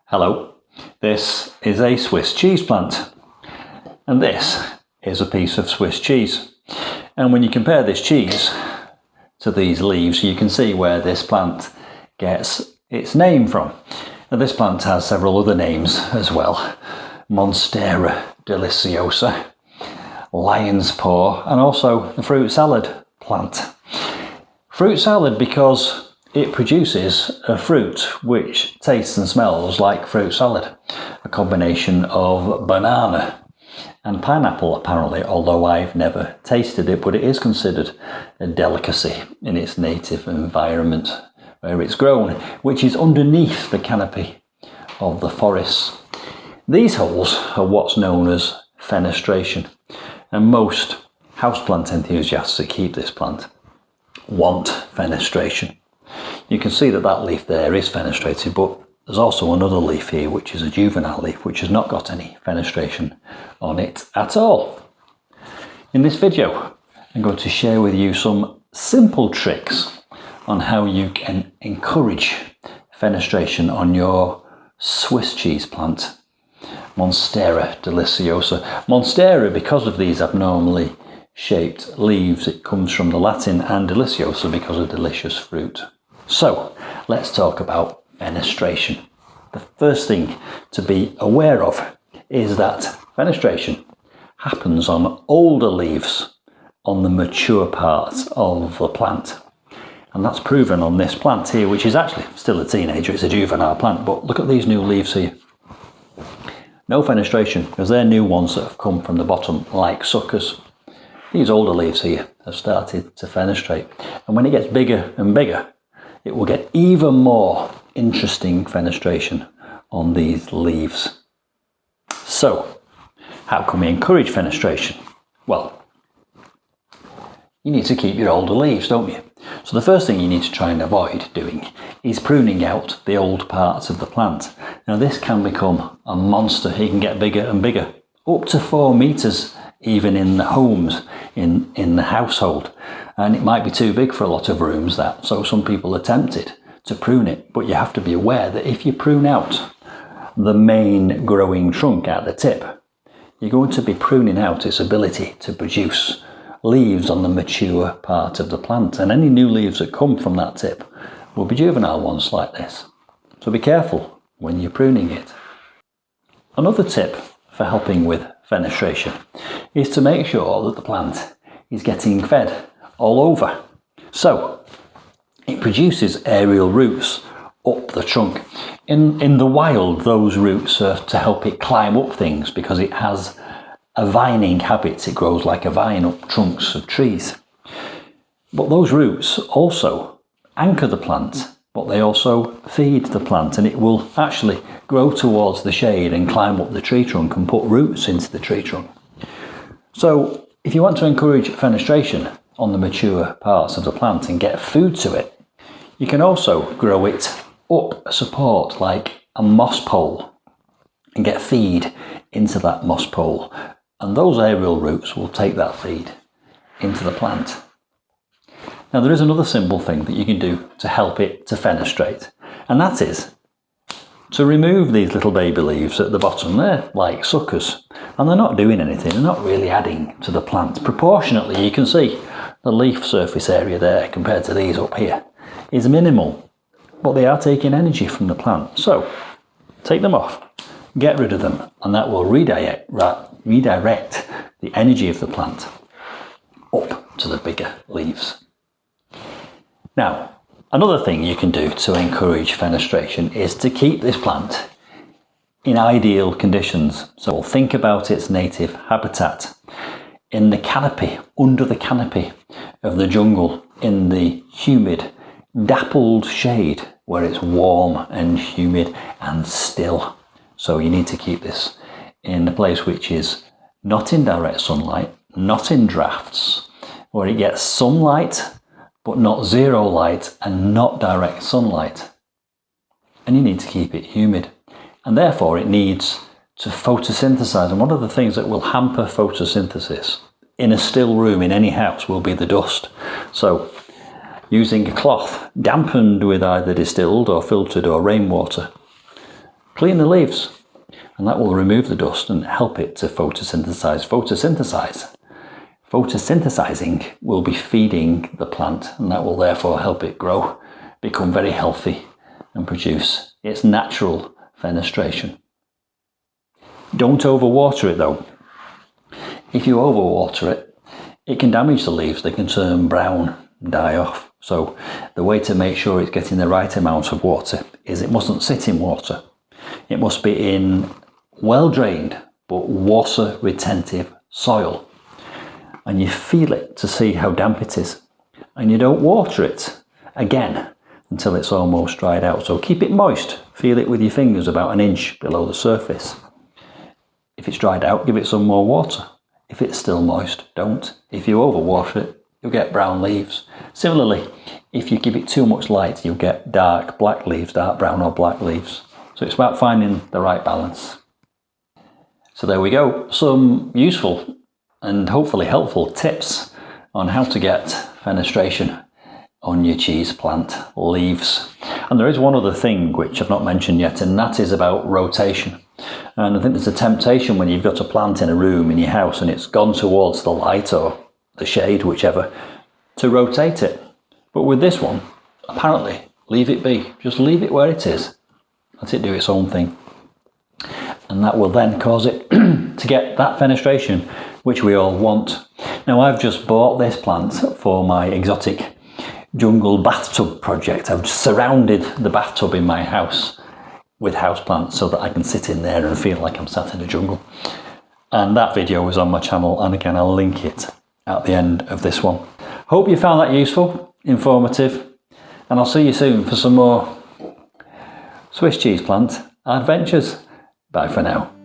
Hello, this is a Swiss cheese plant, and this is a piece of Swiss cheese. And when you compare this cheese to these leaves, you can see where this plant gets its name from. Now, this plant has several other names as well: Monstera Deliciosa, lion's paw, and also the fruit salad plant. Fruit salad because it produces a fruit which tastes and smells like fruit salad, a combination of banana and pineapple apparently, although I've never tasted it, but it is considered a delicacy in its native environment where it's grown, which is underneath the canopy of the forests. These holes are what's known as fenestration, and most houseplant enthusiasts that keep this plant want fenestration. You can see that that leaf there is fenestrated, but there's also another leaf here which is a juvenile leaf which has not got any fenestration on it at all. In this video I'm going to share with you some simple tricks on how you can encourage fenestration on your Swiss cheese plant, Monstera Deliciosa. Monstera, because of these abnormally shaped leaves, it comes from the Latin, and deliciosa because of delicious fruit. So let's talk about fenestration. The first thing to be aware of is that fenestration happens on older leaves on the mature parts of the plant. And that's proven on this plant here, which is actually still a teenager. It's a juvenile plant, but look at these new leaves here. No fenestration, because they're new ones that have come from the bottom like suckers. These older leaves here have started to fenestrate. And when it gets bigger and bigger, it will get even more interesting fenestration on these leaves. So, how can we encourage fenestration? Well, you need to keep your older leaves, don't you? So the first thing you need to try and avoid doing is pruning out the old parts of the plant. Now this can become a monster. It can get bigger and bigger, up to 4 meters even in the homes, in the household. And it might be too big for a lot of rooms, that. So some people are tempted to prune it, but you have to be aware that if you prune out the main growing trunk at the tip, you're going to be pruning out its ability to produce leaves on the mature part of the plant. And any new leaves that come from that tip will be juvenile ones like this. So be careful when you're pruning it. Another tip for helping with fenestration is to make sure that the plant is getting fed all over. So it produces aerial roots up the trunk. In the wild, those roots are to help it climb up things because it has a vining habit. It grows like a vine up trunks of trees. But those roots also anchor the plant, but they also feed the plant, and it will actually grow towards the shade and climb up the tree trunk and put roots into the tree trunk. So if you want to encourage fenestration on the mature parts of the plant and get food to it, you can also grow it up a support like a moss pole and get feed into that moss pole, and those aerial roots will take that feed into the plant. Now there is another simple thing that you can do to help it to fenestrate, and that is to remove these little baby leaves at the bottom. They're like suckers and they're not doing anything, they're not really adding to the plant. Proportionately, you can see the leaf surface area there compared to these up here is minimal, but they are taking energy from the plant. So take them off, get rid of them, and that will redirect the energy of the plant up to the bigger leaves. Now, another thing you can do to encourage fenestration is to keep this plant in ideal conditions. So think about its native habitat in the canopy, under the canopy of the jungle, in the humid, dappled shade where it's warm and humid and still. So you need to keep this in a place which is not in direct sunlight, not in drafts, where it gets sunlight but not zero light and not direct sunlight. And you need to keep it humid, and therefore it needs to photosynthesize. And one of the things that will hamper photosynthesis in a still room in any house will be the dust. So using a cloth dampened with either distilled or filtered or rainwater clean the leaves, and that will remove the dust and help it to photosynthesize. Photosynthesizing will be feeding the plant, and that will therefore help it grow, become very healthy, and produce its natural fenestration. Don't overwater it though. If you overwater it, it can damage the leaves. They can turn brown and die off. So the way to make sure it's getting the right amount of water is it mustn't sit in water. It must be in well drained but water retentive soil. And you feel it to see how damp it is. And you don't water it again until it's almost dried out. So keep it moist. Feel it with your fingers about an inch below the surface. If it's dried out, give it some more water. If it's still moist, don't. If you overwater it, you'll get brown leaves. Similarly, if you give it too much light, you'll get dark black leaves, dark brown or black leaves. So it's about finding the right balance. So there we go. Some useful and hopefully helpful tips on how to get fenestration on your cheese plant leaves. And there is one other thing which I've not mentioned yet, and that is about rotation. And I think there's a temptation when you've got a plant in a room in your house and it's gone towards the light or the shade, whichever, to rotate it. But with this one, apparently, leave it be. Just leave it where it is. Let it do its own thing. And that will then cause it to get that fenestration which we all want. Now I've just bought this plant for my exotic jungle bathtub project. I've surrounded the bathtub in my house with houseplants so that I can sit in there and feel like I'm sat in a jungle. And that video is on my channel, and again I'll link it at the end of this one. Hope you found that useful, informative, and I'll see you soon for some more Swiss cheese plant adventures. Bye for now.